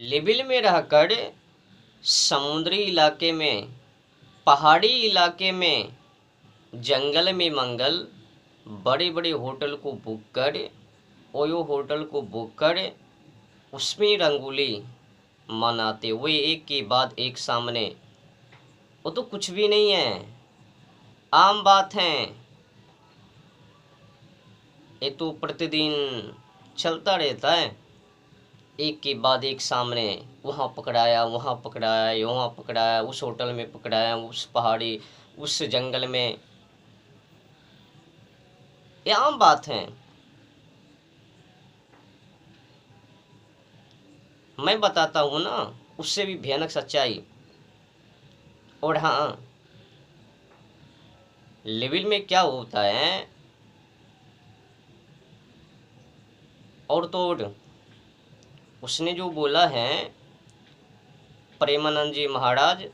लेबिल में रहकर समुद्री इलाके में, पहाड़ी इलाके में, जंगल में मंगल, बड़े बड़े होटल को बुक कर, ओयो होटल को बुक कर उसमें रंगोली मनाते हुए एक के बाद एक सामने। वो तो कुछ भी नहीं है, आम बात है। ये तो प्रतिदिन चलता रहता है, एक के बाद एक सामने। वहाँ पकड़ाया, वहाँ पकड़ाया, वहाँ पकड़ाया, उस होटल में पकड़ाया, उस पहाड़ी, उस जंगल में। ये आम बात है। मैं बताता हूँ ना उससे भी भयानक सच्चाई। और हाँ, लेविल में क्या होता है, और तो और उसने जो बोला है, प्रेमानंद जी महाराज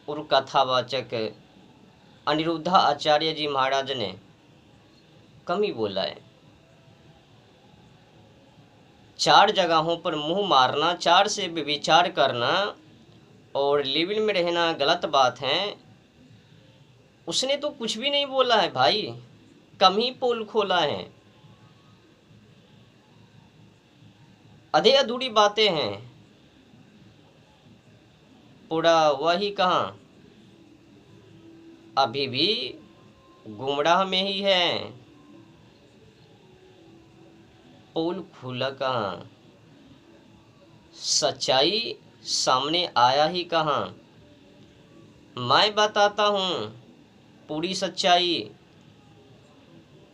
और कथावाचक अनिरुद्धा आचार्य जी महाराज ने कम ही बोला है। 4 जगहों पर मुंह मारना, 4 से विचार करना और लेविल में रहना गलत बात है। उसने तो कुछ भी नहीं बोला है भाई, कम ही पोल खोला है। आधे अधूरी बातें हैं, पूरा वही कहाँ, अभी भी गुमराह में ही है, पोल खुला कहाँ, सच्चाई सामने आया ही कहाँ। मैं बताता हूँ पूरी सच्चाई,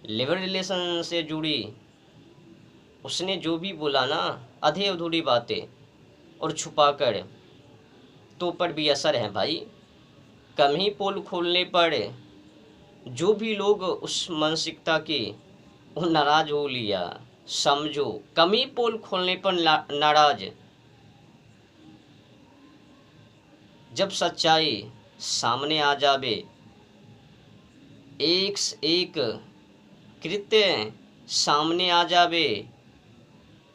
लिवर रिलेशन से जुड़ी। उसने जो भी बोला ना, आधे अधूरी बातें और छुपाकर, तो पर भी असर है भाई। कम ही पोल खोलने पर जो भी लोग उस मानसिकता के वो नाराज हो लिया, समझो कम ही पोल खोलने पर नाराज। जब सच्चाई सामने आ जावे, एक से एक कृत्य सामने आ जावे,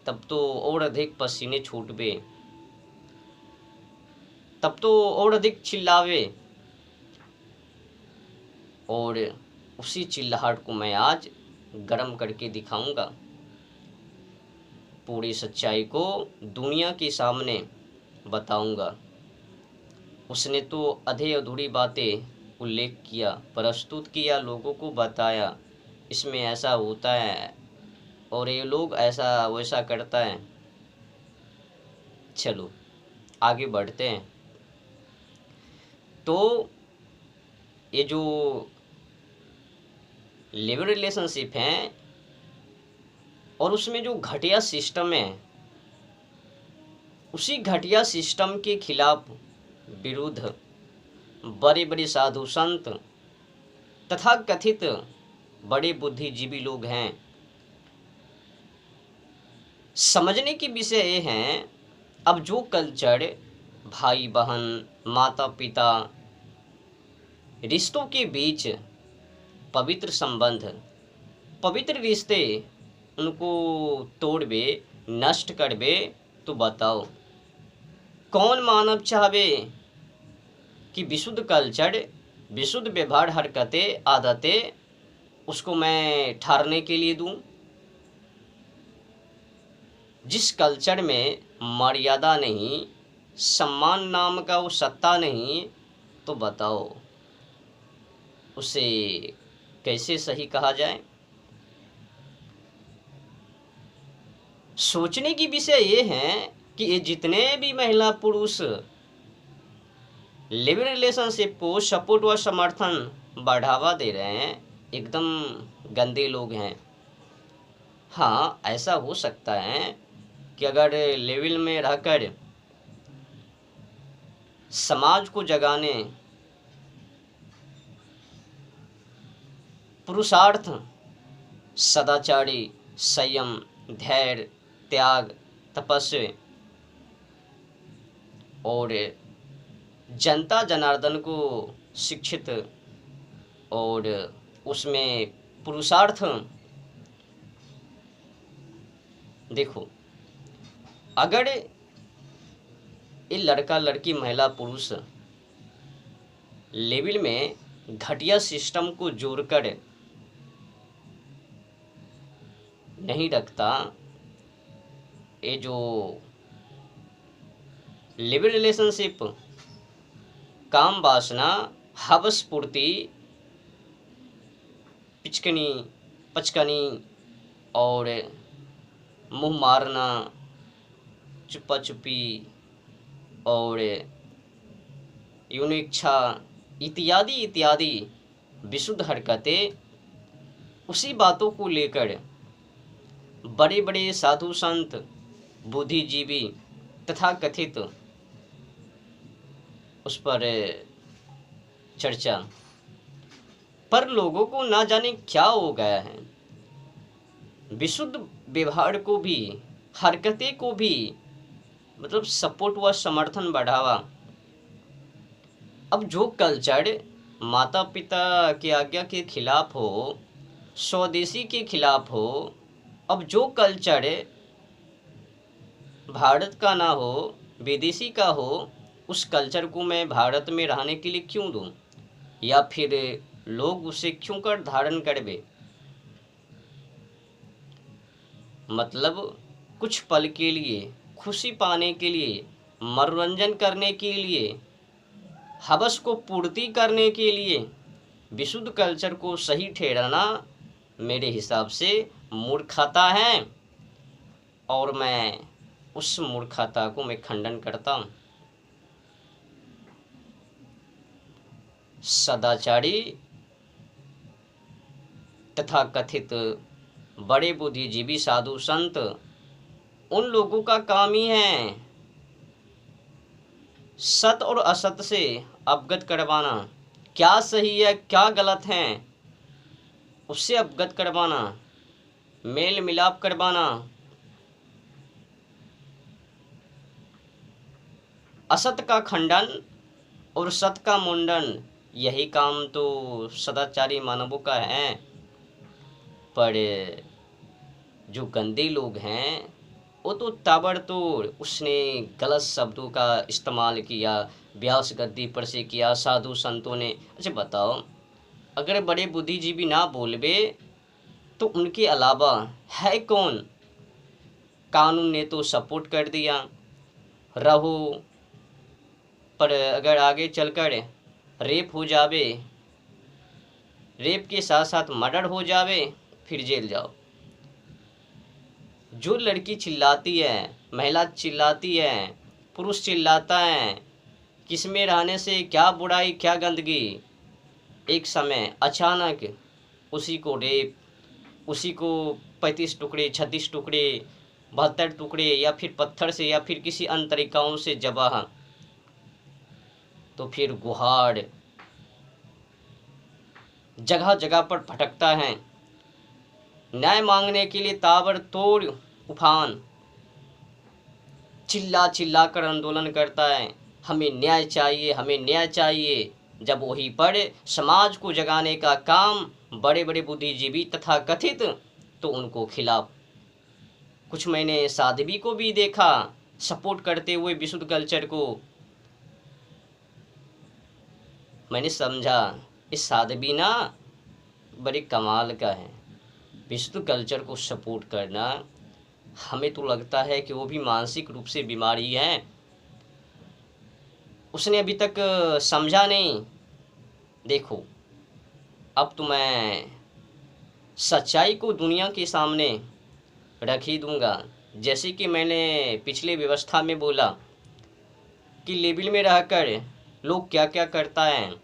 तब तो और अधिक पसीने छूटवे, तब तो और अधिक चिल्लावे। और उसी चिल्लाहट को मैं आज गर्म करके दिखाऊंगा, पूरी सच्चाई को दुनिया के सामने बताऊंगा। उसने तो आधे अधूरी बातें उल्लेख किया, प्रस्तुत किया, लोगों को बताया इसमें ऐसा होता है और ये लोग ऐसा वैसा करता है। चलो आगे बढ़ते हैं। तो ये जो लिव रिलेशनशिप हैं और उसमें जो घटिया सिस्टम है, उसी घटिया सिस्टम के खिलाफ विरुद्ध बड़े बड़े साधु संत तथा कथित बड़े बुद्धिजीवी लोग हैं। समझने की विषय ये हैं, अब जो कल्चर भाई बहन, माता पिता, रिश्तों के बीच पवित्र संबंध, पवित्र रिश्ते उनको तोड़बे, नष्ट करबे, तो बताओ कौन मानव चाहबे कि विशुद्ध कल्चर, विशुद्ध व्यवहार, हरकतें, आदतें उसको मैं ठहरने के लिए दूं। जिस कल्चर में मर्यादा नहीं, सम्मान नाम का वो सत्ता नहीं, तो बताओ उसे कैसे सही कहा जाए। सोचने की विषय ये है कि ये जितने भी महिला पुरुष लिव रिलेशनशिप को सपोर्ट व समर्थन बढ़ावा दे रहे हैं, एकदम गंदे लोग हैं। हाँ, ऐसा हो सकता है कि अगर लेवल में रहकर समाज को जगाने, पुरुषार्थ, सदाचारी, संयम, धैर्य, त्याग, तपस्या और जनता जनार्दन को शिक्षित और उसमें पुरुषार्थ। देखो, अगर ये लड़का लड़की महिला पुरुष लेवल में घटिया सिस्टम को जोड़कर नहीं रखता। ये जो लिव रिलेशनशिप, काम वासना, हवस पूर्ति, पिचकनी पचकनी और मुंह मारना, चुपा चुपी और यूनिच्छा इत्यादि इत्यादि विशुद्ध हरकतें, उसी बातों को लेकर बड़े बड़े साधु संत, बुद्धिजीवी तथा कथित उस पर चर्चा। पर लोगों को ना जाने क्या हो गया है, विशुद्ध व्यवहार को भी, हरकतें को भी मतलब सपोर्ट व समर्थन बढ़ावा। अब जो कल्चर माता पिता की आज्ञा के खिलाफ हो, स्वदेशी के खिलाफ हो, अब जो कल्चर भारत का ना हो, विदेशी का हो, उस कल्चर को मैं भारत में रहने के लिए क्यों दूं, या फिर लोग उसे क्यों कर धारण करवे। मतलब कुछ पल के लिए, खुशी पाने के लिए, मनोरंजन करने के लिए, हवस को पूर्ति करने के लिए विशुद्ध कल्चर को सही ठहराना मेरे हिसाब से मूर्खता है, और मैं उस मूर्खता को मैं खंडन करता हूँ। सदाचारी तथा कथित बड़े बुद्धिजीवी साधु संत, उन लोगों का काम ही है सत और असत से अवगत करवाना, क्या सही है क्या गलत है उससे अवगत करवाना, मेल मिलाप करवाना। असत का खंडन और सत का मुंडन, यही काम तो सदाचारी मानवों का है। पर जो गंदे लोग हैं वो तो ताबड़तोड़ उसने गलत शब्दों का इस्तेमाल किया, व्यास गद्दी पर से किया, साधु संतों ने। अच्छा बताओ, अगर बड़े बुद्धिजीवी ना बोलबे तो उनके अलावा है कौन? कानून ने तो सपोर्ट कर दिया रहो, पर अगर आगे चलकर रेप हो जावे, रेप के साथ साथ मर्डर हो जावे, फिर जेल जाओ। जो लड़की चिल्लाती है, महिला चिल्लाती है, पुरुष चिल्लाता है, किसमें रहने से क्या बुराई क्या गंदगी, एक समय अचानक उसी को रेप, उसी को 35 टुकड़े 36 टुकड़े 72 टुकड़े या फिर पत्थर से या फिर किसी अन्य तरीकाओं से जबाह, तो फिर गुहाड़ जगह जगह पर भटकता है। न्याय मांगने के लिए ताबड़तोड़ उफान, चिल्ला चिल्ला कर आंदोलन करता है, हमें न्याय चाहिए हमें न्याय चाहिए। जब वही पर समाज को जगाने का काम बड़े बड़े बुद्धिजीवी तथा कथित, तो उनको खिलाफ। कुछ मैंने साध्वी को भी देखा सपोर्ट करते हुए विशुद्ध कल्चर को। मैंने समझा इस साध्वी ना बड़े कमाल का है, विशुद्ध कल्चर को सपोर्ट करना। हमें तो लगता है कि वो भी मानसिक रूप से बीमारी है, उसने अभी तक समझा नहीं। देखो, अब तो मैं सच्चाई को दुनिया के सामने रख ही दूंगा। जैसे कि मैंने पिछले व्यवस्था में बोला कि लेबिल में रहकर लोग क्या क्या करता है।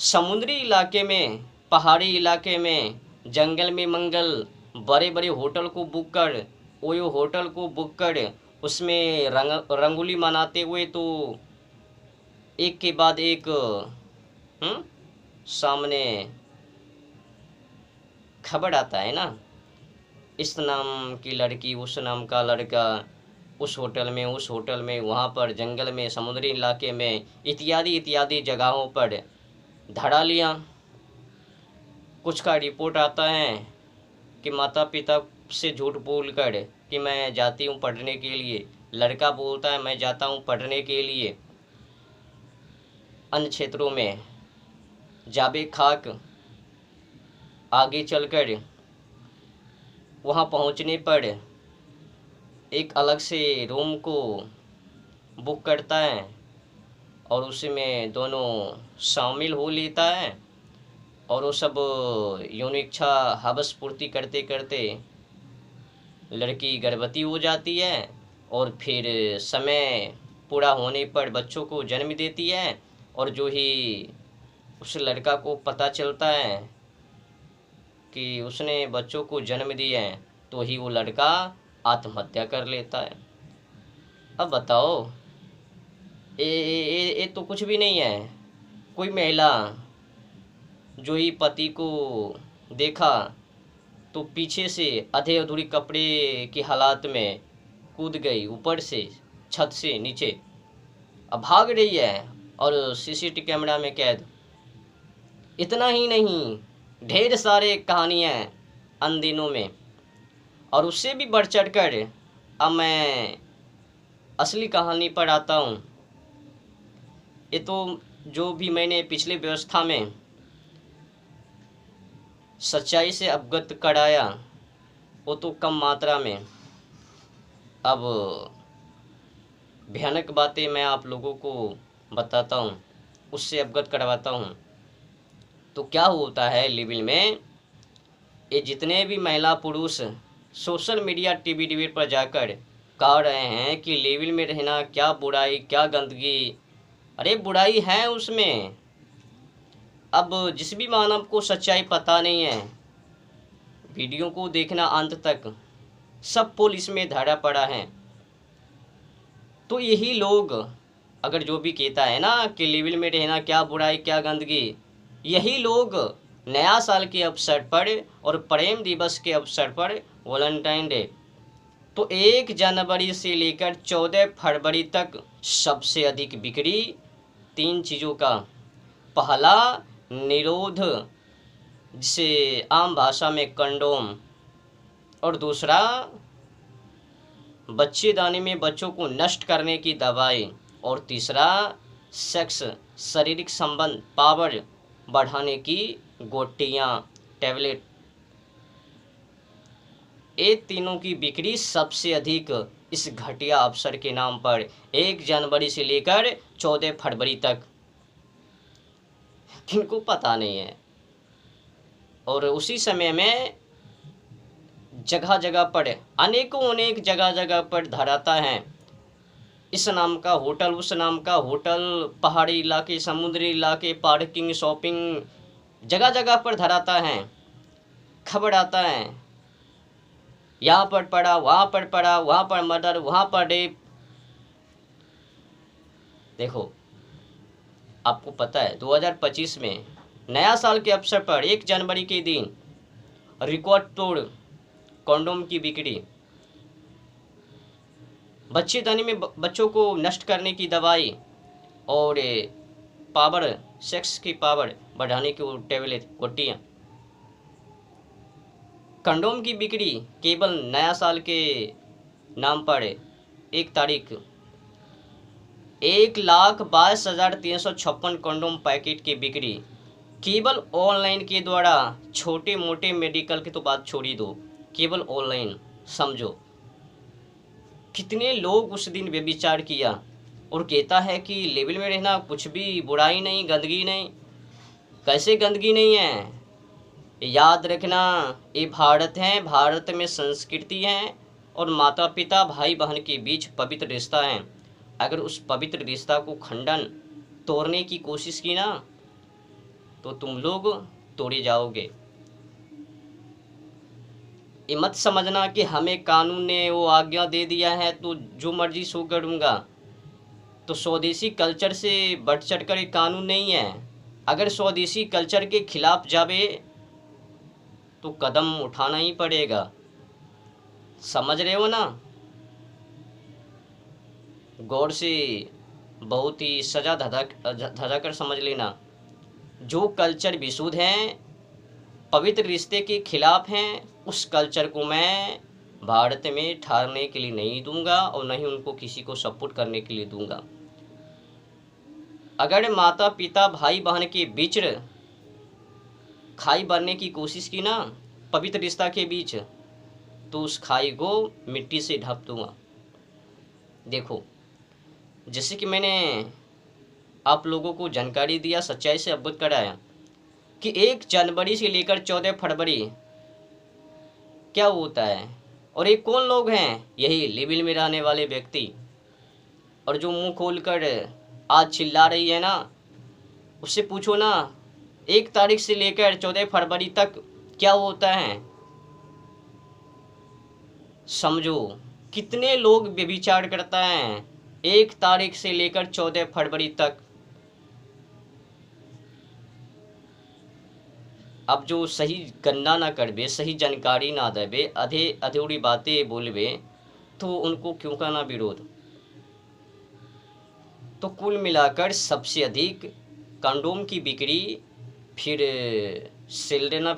समुद्री इलाके में, पहाड़ी इलाके में, जंगल में मंगल, बड़े बड़े होटल को बुक कर, ओयो होटल को बुक कर उसमें रंगोली मनाते हुए तो एक के बाद एक सामने खबर आता है ना, इस नाम की लड़की, उस नाम का लड़का, उस होटल में, उस होटल में, वहाँ पर जंगल में, समुद्री इलाके में, इत्यादि इत्यादि जगहों पर धड़ा लिया। कुछ का रिपोर्ट आता है कि माता पिता से झूठ बोलकर कि मैं जाती हूँ पढ़ने के लिए, लड़का बोलता है मैं जाता हूँ पढ़ने के लिए अन्य क्षेत्रों में। जाबे खाक आगे चलकर वहाँ पहुँचने पर एक अलग से रूम को बुक करता है और उसमें दोनों शामिल हो लेता है और वो सब यौन इच्छा हवस पूर्ति करते करते लड़की गर्भवती हो जाती है और फिर समय पूरा होने पर बच्चों को जन्म देती है। और जो ही उस लड़का को पता चलता है कि उसने बच्चों को जन्म दिया है तो ही वो लड़का आत्महत्या कर लेता है। अब बताओ, ये तो कुछ भी नहीं है। कोई महिला जो ही पति को देखा तो पीछे से आधे अधूरे कपड़े की हालात में कूद गई ऊपर से छत से नीचे, अब भाग रही है और सीसीटीवी कैमरा में कैद। इतना ही नहीं, ढेर सारे कहानियाँ अन दिनों में। और उससे भी बढ़ चढ़ कर अब मैं असली कहानी पर आता हूँ। ये तो जो भी मैंने पिछले व्यवस्था में सच्चाई से अवगत कराया वो तो कम मात्रा में। अब भयानक बातें मैं आप लोगों को बताता हूँ, उससे अवगत करवाता हूँ। तो क्या होता है लिविल में, ये जितने भी महिला पुरुष सोशल मीडिया टीवी पर जाकर कह रहे हैं कि लिविल में रहना क्या बुराई क्या गंदगी, अरे बुराई है उसमें। अब जिस भी मानव को सच्चाई पता नहीं है, वीडियो को देखना अंत तक, सब पोल इसमें धरा पड़ा है। तो यही लोग अगर जो भी कहता है ना कि लिविल में रहना क्या बुराई क्या गंदगी, यही लोग नया साल के अवसर पर और प्रेम दिवस के अवसर पर वैलेंटाइन डे, तो 1 जनवरी से लेकर 14 फरवरी तक सबसे अधिक बिक्री 3 चीज़ों का। पहला निरोध, जिसे आम भाषा में कंडोम, और दूसरा बच्चेदानी में बच्चों को नष्ट करने की दवाई, और तीसरा सेक्स शारीरिक संबंध पावर बढ़ाने की गोटियां टैबलेट। ये तीनों की बिक्री सबसे अधिक इस घटिया अवसर के नाम पर 1 जनवरी से लेकर 14 फरवरी तक। किनको पता नहीं है। और उसी समय में जगह जगह पर अनेक जगह जगह पर धराता है, इस नाम का होटल उस नाम का होटल, पहाड़ी इलाके समुद्री इलाके पार्किंग शॉपिंग, जगह जगह पर धराता है। खबर आता है यहाँ पर पड़ा वहाँ पर पड़ा, वहाँ पर मर्डर वहाँ पर रेप। देखो, आपको पता है 2025 में नया साल के अवसर पर 1 जनवरी के दिन रिकॉर्ड तोड़ कंडोम की बिक्री, बच्चेदानी में बच्चों को नष्ट करने की दवाई, और पावर सेक्स की पावर बढ़ाने की टैबलेट गोटियाँ। कंडोम की बिक्री केवल नया साल के नाम पर 1 तारीख 1,22,356 कंडोम पैकेट की बिक्री केवल ऑनलाइन के द्वारा। छोटे मोटे मेडिकल की तो बात छोड़ी दो, केवल ऑनलाइन समझो कितने लोग उस दिन व्यभिचार किया। और कहता है कि लेवल में रहना कुछ भी बुराई नहीं गंदगी नहीं। कैसे गंदगी नहीं है, याद रखना ये भारत है, भारत में संस्कृति है और माता पिता भाई बहन के बीच पवित्र रिश्ता है। अगर उस पवित्र रिश्ता को खंडन तोड़ने की कोशिश की ना तो तुम लोग तोड़े जाओगे। ये मत समझना कि हमें कानून ने वो आज्ञा दे दिया है तो जो मर्जी सो करूँगा। तो स्वदेशी कल्चर से बढ़ चढ़ कर एक कानून नहीं है। अगर स्वदेशी कल्चर के खिलाफ जावे तो कदम उठाना ही पड़ेगा, समझ रहे हो ना। गौर से बहुत ही सजा धजा कर समझ लेना। जो कल्चर विशुद्ध हैं, पवित्र रिश्ते के खिलाफ हैं, उस कल्चर को मैं भारत में ठहरने के लिए नहीं दूंगा और न ही उनको किसी को सपोर्ट करने के लिए दूंगा। अगर माता पिता भाई बहन के बीच खाई भरने की कोशिश की ना, पवित्र रिश्ता के बीच, तो उस खाई को मिट्टी से ढक दूंगा। देखो, जैसे कि मैंने आप लोगों को जानकारी दिया, सच्चाई से अवगत कराया कि 1 जनवरी से लेकर 14 फरवरी क्या होता है, और ये कौन लोग हैं? यही लिविल में रहने वाले व्यक्ति। और जो मुंह खोलकर आज चिल्ला रही है ना, उससे पूछो ना 1 तारीख से लेकर 14 फरवरी तक क्या होता है। समझो कितने लोग व्यभिचार करता है 1 तारीख से लेकर 14 फरवरी तक। अब जो सही गणना ना करबे, सही जानकारी ना देबे, अधूरी बातें बोलबे, तो उनको क्यों का ना विरोध। तो कुल मिलाकर सबसे अधिक कंडोम की बिक्री, फिर सेल देना